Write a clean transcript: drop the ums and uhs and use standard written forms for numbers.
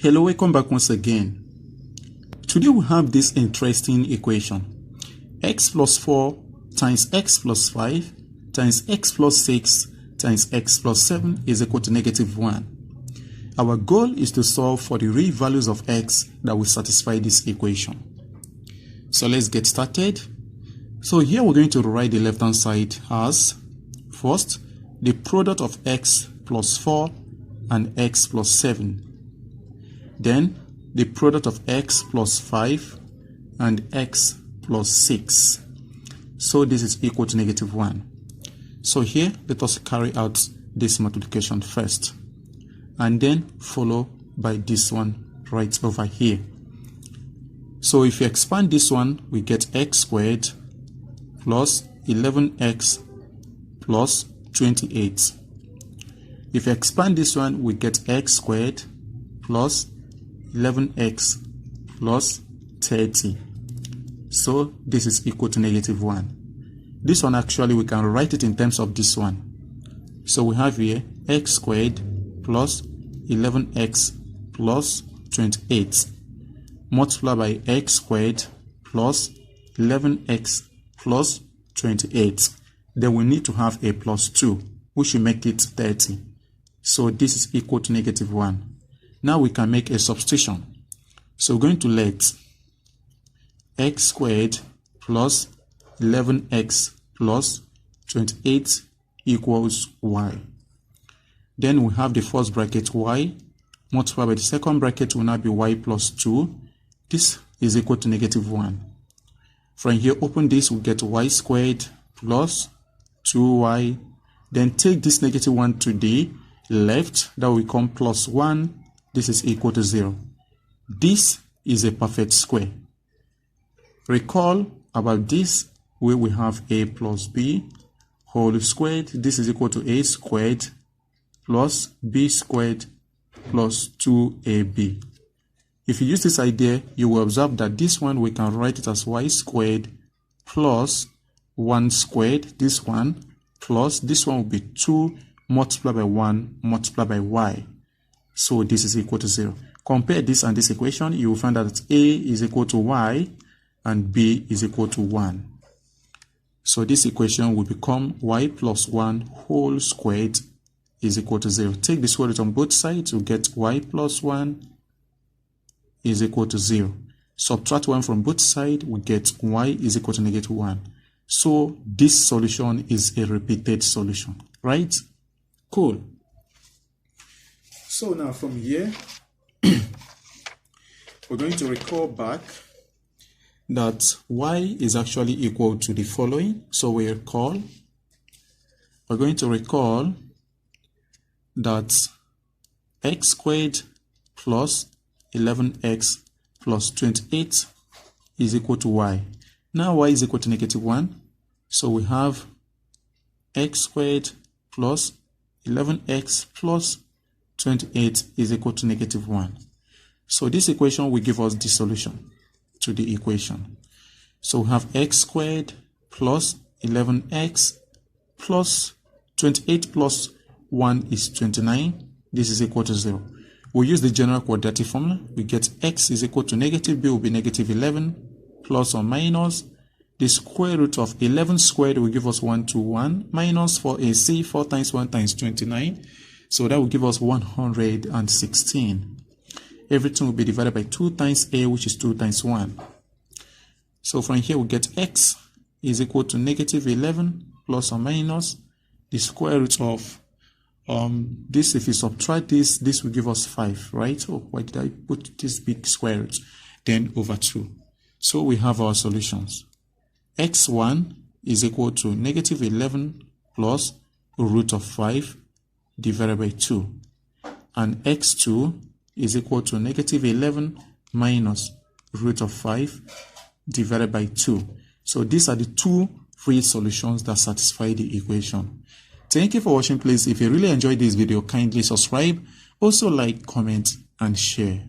Hello, welcome back once again. Today we have this interesting equation. X plus 4 times x plus 5 times x plus 6 times x plus 7 is equal to -1. Our goal is to solve for the real values of x that will satisfy this equation. So let's get started. So here we're going to write the left hand side as first the product of x plus 4 and x plus 7. Then the product of x plus 5 and x plus 6. So this is equal to -1. So here let us carry out this multiplication first, and then follow by this one right over here. So if you expand this one, we get x squared plus 11x plus 28. If you expand this one, we get x squared plus 11x plus 30. So this is equal to -1. This one actually we can write it in terms of this one. So we have here x squared plus 11x plus 28 multiplied by x squared plus 11x plus 28. Then we need to have a plus 2, which will make it 30. So this is equal to -1. Now we can make a substitution. So we're going to let x squared plus 11x plus 28 equals y. Then we have the first bracket y multiplied by the second bracket will now be y plus 2. This is equal to -1. From here, open this, we get y squared plus 2y. Then take this -1 to the left, that will become plus 1. This is equal to 0. This is a perfect square. Recall about this where we have a plus b whole squared. This is equal to a squared plus b squared plus 2ab. If you use this idea, you will observe that this one we can write it as y squared plus 1 squared. This one plus this one will be 2 multiplied by 1 multiplied by y. So this is equal to 0. Compare this and this equation, you will find that a is equal to y and b is equal to 1. So this equation will become y plus 1 whole squared is equal to 0. Take the square root on both sides to get y plus 1 is equal to 0. Subtract 1 from both sides, we get y is equal to -1. So this solution is a repeated solution, right? Cool. So now from here, we're going to recall back that y is actually equal to the following. So we're going to recall that x squared plus 11x plus 28 is equal to y. Now y is equal to -1. So we have x squared plus 11x plus 28 is equal to -1. So this equation will give us the solution to the equation. So we have x squared plus 11x plus 28 plus 1 is 29. This is equal to 0. We use the general quadratic formula. We get x is equal to -b will be -11 plus or minus the square root of 11 squared will give us 121 minus 4ac, 4 times 1 times 29. So that will give us 116. Everything will be divided by 2 times a, which is 2 times 1. So from here we get x is equal to -11 plus or minus the square root of this. If you subtract this, this will give us 5, right? Oh, why did I put this big square root? Then over 2. So we have our solutions. x1 is equal to -11 plus root of 5 divided by 2, and x2 is equal to -11 minus root of 5 divided by 2. So these are the two free solutions that satisfy the equation. Thank you for watching. Please, if you really enjoyed this video, kindly subscribe, also like, comment and share.